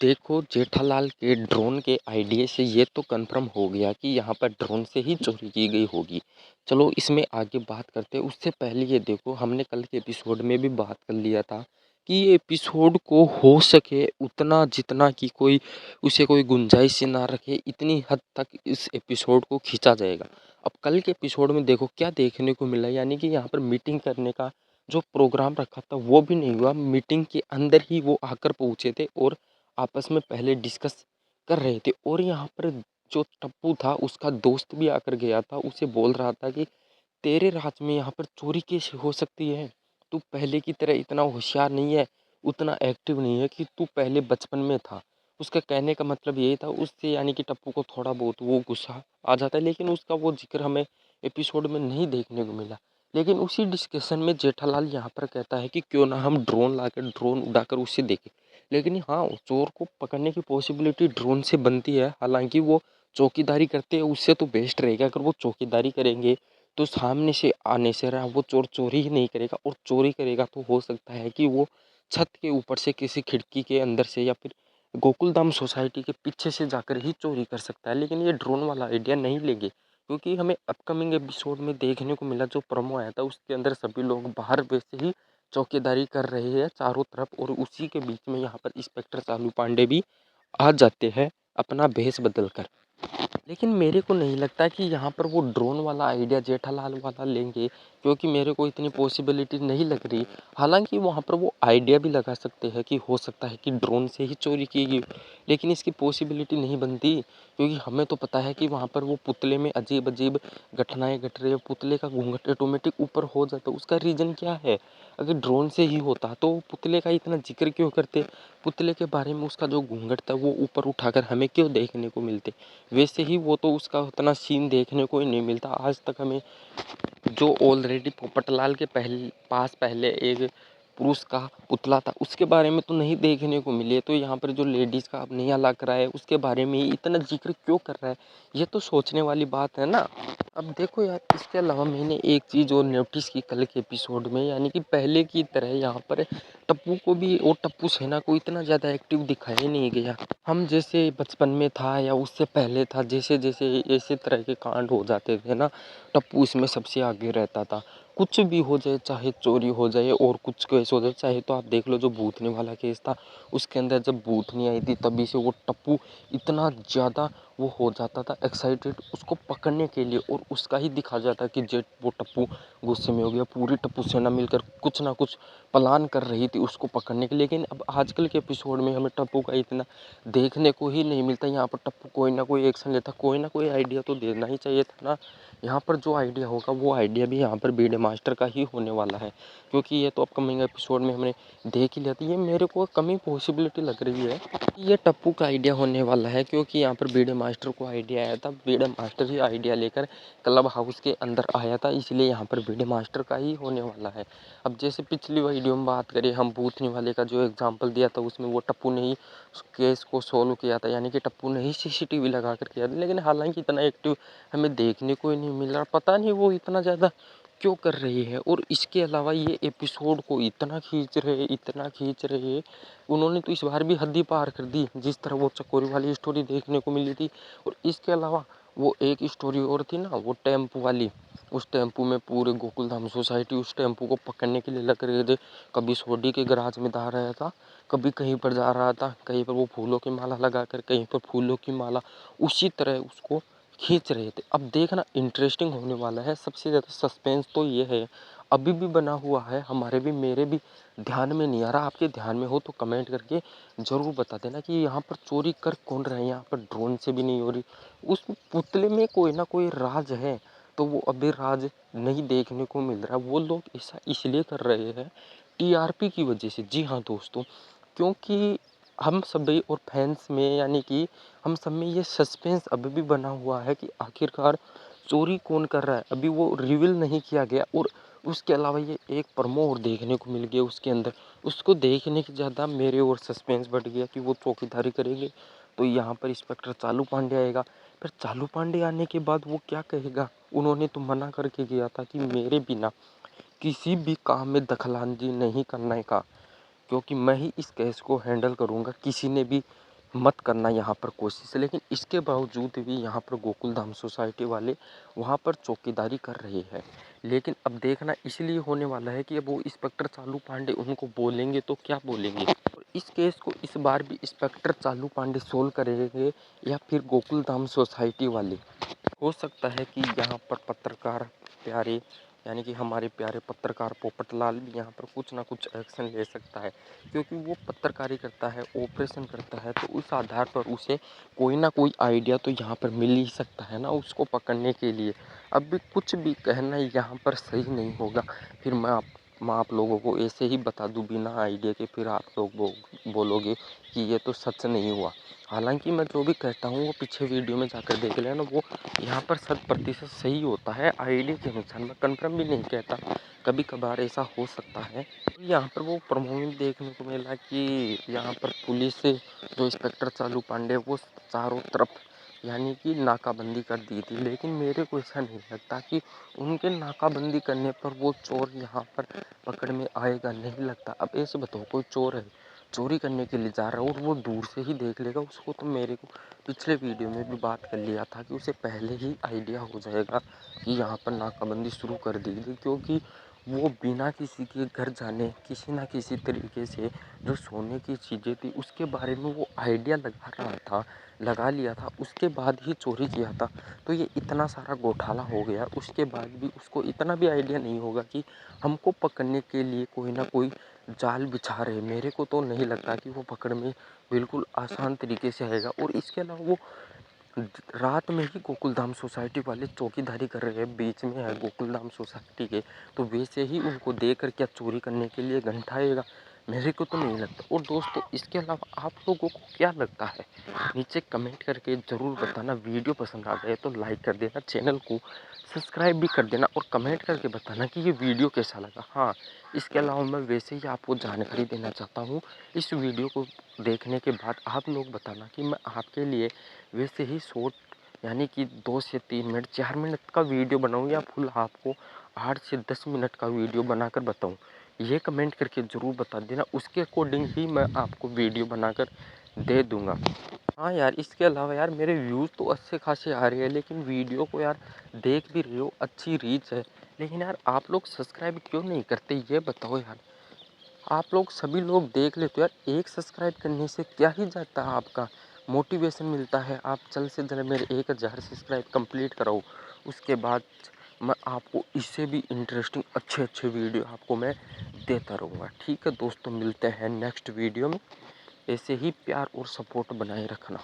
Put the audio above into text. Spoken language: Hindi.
देखो, जेठालाल के ड्रोन के आइडिया से ये तो कन्फर्म हो गया कि यहाँ पर ड्रोन से ही चोरी की गई होगी। चलो इसमें आगे बात करते हैं। उससे पहले ये देखो, हमने कल के एपिसोड में भी बात कर लिया था कि ये एपिसोड को हो सके उतना, जितना कि कोई उसे कोई गुंजाइश ना रखे, इतनी हद तक इस एपिसोड को खींचा जाएगा। अब कल के एपिसोड में देखो क्या देखने को मिला, यानी कि यहाँ पर मीटिंग करने का जो प्रोग्राम रखा था वो भी नहीं हुआ। मीटिंग के अंदर ही वो आकर पहुंचे थे और आपस में पहले डिस्कस कर रहे थे। और यहाँ पर जो टप्पू था उसका दोस्त भी आकर गया था, उसे बोल रहा था कि तेरे राज में यहाँ पर चोरी कैसे हो सकती है? तू पहले की तरह इतना होशियार नहीं है, उतना एक्टिव नहीं है कि तू पहले बचपन में था। उसका कहने का मतलब यही था, उससे यानी कि टप्पू को थोड़ा बहुत वो गुस्सा आ जाता है, लेकिन उसका वो जिक्र हमें एपिसोड में नहीं देखने को मिला। लेकिन उसी डिस्कशन में जेठालाल यहाँ पर कहता है कि क्यों ना हम ड्रोन लाकर ड्रोन उड़ाकर उससे देखें। लेकिन हाँ, चोर को पकड़ने की पॉसिबिलिटी ड्रोन से बनती है। हालांकि वो चौकीदारी करते हैं, उससे तो बेस्ट रहेगा। अगर वो चौकीदारी करेंगे तो सामने से आने से रहा वो चोर चोरी ही नहीं करेगा, और चोरी करेगा तो हो सकता है कि वो छत के ऊपर से किसी खिड़की के अंदर से या फिर गोकुलधाम सोसाइटी के पीछे से जाकर ही चोरी कर सकता है। लेकिन ये ड्रोन वाला आइडिया नहीं लेंगे, क्योंकि हमें अपकमिंग एपिसोड में देखने को मिला, जो प्रोमो आया था उसके अंदर सभी लोग बाहर वैसे ही चौकीदारी कर रहे हैं चारों तरफ, और उसी के बीच में यहाँ पर इंस्पेक्टर चालू पांडे भी आ जाते हैं अपना भेष बदल कर। लेकिन मेरे को नहीं लगता कि यहाँ पर वो ड्रोन वाला आइडिया जेठालाल वाला लेंगे, क्योंकि मेरे को इतनी पॉसिबिलिटी नहीं लग रही। हालांकि वहाँ पर वो आइडिया भी लगा सकते हैं कि हो सकता है कि ड्रोन से ही चोरी की गई, लेकिन इसकी पॉसिबिलिटी नहीं बनती, क्योंकि हमें तो पता है कि वहाँ पर वो पुतले में अजीब अजीब घटनाएं घट रही है। पुतले का घूंघट ऑटोमेटिक ऊपर हो जाता है, उसका रीज़न क्या है? अगर ड्रोन से ही होता तो पुतले का इतना जिक्र क्यों करते? पुतले के बारे में उसका जो घूंघट था वो ऊपर उठाकर हमें क्यों देखने को मिलते? वैसे ही वो तो उसका उतना सीन देखने को ही नहीं मिलता आज तक हमें। जो ऑलरेडी पोपटलाल के पास पहले एक पुरुष का पुतला था, उसके बारे में तो नहीं देखने को मिली है। तो यहाँ पर जो लेडीज़ का अब नया लग रहा है उसके बारे में ही इतना जिक्र क्यों कर रहा है? ये तो सोचने वाली बात है ना। अब देखो यार, इसके अलावा मैंने एक चीज़ और नोटिस की कल के एपिसोड में, यानी कि पहले की तरह यहाँ पर टप्पू को भी और टप्पू सेना को इतना ज़्यादा एक्टिव दिखाया नहीं गया। हम जैसे बचपन में था या उससे पहले था, जैसे जैसे ऐसे तरह के कांड हो जाते थे ना, टप्पू इसमें सबसे आगे रहता था। कुछ भी हो जाए, चाहे चोरी हो जाए और कुछ केस हो जाए, चाहे तो आप देख लो जो भूतनी वाला केस था, उसके अंदर जब भूतनी आई थी तभी से वो टप्पू इतना ज़्यादा वो हो जाता था एक्साइटेड उसको पकड़ने के लिए, और उसका ही दिखा जाता कि जेट वो टप्पू गुस्से में हो गया। पूरी टप्पू सेना मिलकर कुछ ना कुछ प्लान कर रही थी उसको पकड़ने के लिए। लेकिन अब आजकल के एपिसोड में हमें टप्पू का इतना देखने को ही नहीं मिलता। यहाँ पर टप्पू कोई ना कोई एक्शन लेता, कोई ना कोई आइडिया तो देना ही चाहिए था ना। यहाँ पर जो आइडिया होगा वो आइडिया भी यहाँ पर बीडे मास्टर का ही होने वाला है, क्योंकि ये तो अपकमिंग एपिसोड में हमने देख ही लिया था। ये मेरे को कमी पॉसिबिलिटी लग रही है कि ये टप्पू का आइडिया होने वाला है, क्योंकि यहाँ पर बीडे मास्टर को आइडिया आया था, बीडे मास्टर ही आइडिया लेकर क्लब हाउस के अंदर आया था, इसलिए यहाँ पर बीडे मास्टर का ही होने वाला है। अब जैसे पिछली वीडियो में बात करें हम, भूतनी वाले का जो एग्जाम्पल दिया था उसमें वो टप्पू ने ही केस को सोल्व किया था, यानी कि टप्पू ने ही सीसीटीवी लगा कर किया था। लेकिन हालांकि इतना एक्टिव हमें देखने को ही नहीं मिल रहा, पता नहीं वो इतना ज़्यादा क्यों कर रही है। और इसके अलावा ये एपिसोड को इतना खींच रहे, इतना खींच रहे, उन्होंने तो इस बार भी हद ही पार कर दी, जिस तरह वो चकोरी वाली स्टोरी देखने को मिली थी। और इसके अलावा वो एक स्टोरी और थी ना, वो टेम्पू वाली, उस टेम्पू में पूरे गोकुलधाम सोसाइटी उस टेम्पू को पकड़ने के लिए लग रहे थे। कभी सोडी के गराज में जा रहा था, कभी कहीं पर जा रहा था, कहीं पर वो फूलों की माला लगाकर, कहीं पर फूलों की माला, उसी तरह उसको खींच रहे थे। अब देखना इंटरेस्टिंग होने वाला है। सबसे ज़्यादा सस्पेंस तो ये है, अभी भी बना हुआ है, हमारे भी मेरे भी ध्यान में नहीं आ रहा। आपके ध्यान में हो तो कमेंट करके ज़रूर बता देना कि यहाँ पर चोरी कर कौन रहे हैं। यहाँ पर ड्रोन से भी नहीं हो रही, उस पुतले में कोई ना कोई राज है, तो वो अभी राज नहीं देखने को मिल रहा। वो लोग ऐसा इसलिए कर रहे हैं टीआरपी की वजह से। जी हाँ दोस्तों, क्योंकि हम सभी और फैंस में, यानी कि हम सब में ये सस्पेंस अभी भी बना हुआ है कि आखिरकार चोरी कौन कर रहा है, अभी वो रिवील नहीं किया गया। और उसके अलावा ये एक प्रोमो और देखने को मिल गया उसके अंदर, उसको देखने की ज़्यादा मेरे और सस्पेंस बढ़ गया कि वो चौकीदारी करेंगे तो यहाँ पर इंस्पेक्टर चालू पांडे आएगा। फिर चालू पांडे आने के बाद वो क्या कहेगा? उन्होंने तो मना करके गया था कि मेरे बिना किसी भी काम में दखलंदाजी नहीं करने का, क्योंकि मैं ही इस केस को हैंडल करूँगा। किसी ने भी मत करना यहाँ पर कोशिश। लेकिन इसके बावजूद भी यहाँ पर गोकुलधाम सोसाइटी वाले वहाँ पर चौकीदारी कर रहे हैं। लेकिन अब देखना इसलिए होने वाला है कि अब वो इंस्पेक्टर चालू पांडे उनको बोलेंगे तो क्या बोलेंगे। और इस केस को इस बार भी इंस्पेक्टर चालू पांडे सोल्व करेंगे या फिर गोकुलधाम सोसाइटी वाले। हो सकता है कि यहाँ पर पत्रकार प्यारे यानी कि हमारे प्यारे पत्रकार पोपटलाल भी यहाँ पर कुछ ना कुछ एक्शन ले सकता है, क्योंकि वो पत्रकारी करता है, ऑपरेशन करता है, तो उस आधार पर उसे कोई ना कोई आइडिया तो यहाँ पर मिल ही सकता है ना उसको पकड़ने के लिए। अब भी कुछ भी कहना यहाँ पर सही नहीं होगा। फिर मैं आप लोगों को ऐसे ही बता दूँ बिना आइडिया के, फिर आप लोग बोलोगे कि ये तो सच नहीं हुआ। हालांकि मैं जो भी कहता हूँ वो पीछे वीडियो में जाकर देख लेना, वो यहाँ पर 100% सही होता है आइडिया के अनुसार। मैं कन्फर्म भी नहीं कहता, कभी कभार ऐसा हो सकता है। तो यहाँ पर वो प्रमो में देखने को मिला कि यहाँ पर पुलिस जो इंस्पेक्टर चालू पांडे वो चारों तरफ यानी कि नाकाबंदी कर दी थी। लेकिन मेरे को ऐसा नहीं लगता कि उनके नाकाबंदी करने पर वो चोर यहाँ पर पकड़ में आएगा, नहीं लगता। अब ऐसे बताओ कोई चोर है, चोरी करने के लिए जा रहा है और वो दूर से ही देख लेगा उसको, तो मेरे को पिछले वीडियो में भी बात कर लिया था कि उसे पहले ही आइडिया हो जाएगा कि यहाँ पर नाकाबंदी शुरू कर दी गई, क्योंकि वो बिना किसी के घर जाने किसी ना किसी तरीके से जो सोने की चीज़ें थी उसके बारे में वो आइडिया लगा लिया था, उसके बाद ही चोरी किया था। तो ये इतना सारा घोटाला हो गया, उसके बाद भी उसको इतना भी आइडिया नहीं होगा कि हमको पकड़ने के लिए कोई ना कोई जाल बिछा रहे। मेरे को तो नहीं लगता कि वो पकड़ में बिल्कुल आसान तरीके से आएगा। और इसके अलावा वो रात में ही गोकुलधाम सोसाइटी वाले चौकीदारी कर रहे हैं, बीच में है गोकुलधाम सोसाइटी के, तो वैसे ही उनको देकर क्या चोरी करने के लिए घंटा आएगा, मेरे को तो नहीं लगता। और दोस्तों इसके अलावा आप लोगों को क्या लगता है नीचे कमेंट करके ज़रूर बताना। वीडियो पसंद आ जाए तो लाइक कर देना, चैनल को सब्सक्राइब भी कर देना और कमेंट करके बताना कि ये वीडियो कैसा लगा। हाँ, इसके अलावा मैं वैसे ही आपको जानकारी देना चाहता हूँ, इस वीडियो को देखने के बाद आप लोग बताना कि मैं आपके लिए वैसे ही शॉर्ट यानी कि 2 से 3 मिनट 4 मिनट का वीडियो बनाऊँ या फुल आपको 8 से 10 मिनट का वीडियो बनाकर बताऊँ। ये कमेंट करके ज़रूर बता देना, उसके अकॉर्डिंग ही मैं आपको वीडियो बनाकर दे दूँगा। हाँ यार, इसके अलावा यार मेरे व्यूज़ तो अच्छे खासे आ रहे हैं, लेकिन वीडियो को यार देख भी रहे हो, अच्छी रीच है, लेकिन यार आप लोग सब्सक्राइब क्यों नहीं करते ये बताओ यार। आप लोग सभी लोग देख लेते हो यार, एक सब्सक्राइब करने से क्या ही जाता है, आपका मोटिवेशन मिलता है। आप जल्द से जल्द मेरे 1000 सब्सक्राइब कंप्लीट कराओ, उसके बाद मैं आपको इससे भी इंटरेस्टिंग अच्छे अच्छे वीडियो आपको मैं देता रहूँगा। ठीक है दोस्तों, मिलते हैं नेक्स्ट वीडियो में। ऐसे ही प्यार और सपोर्ट बनाए रखना।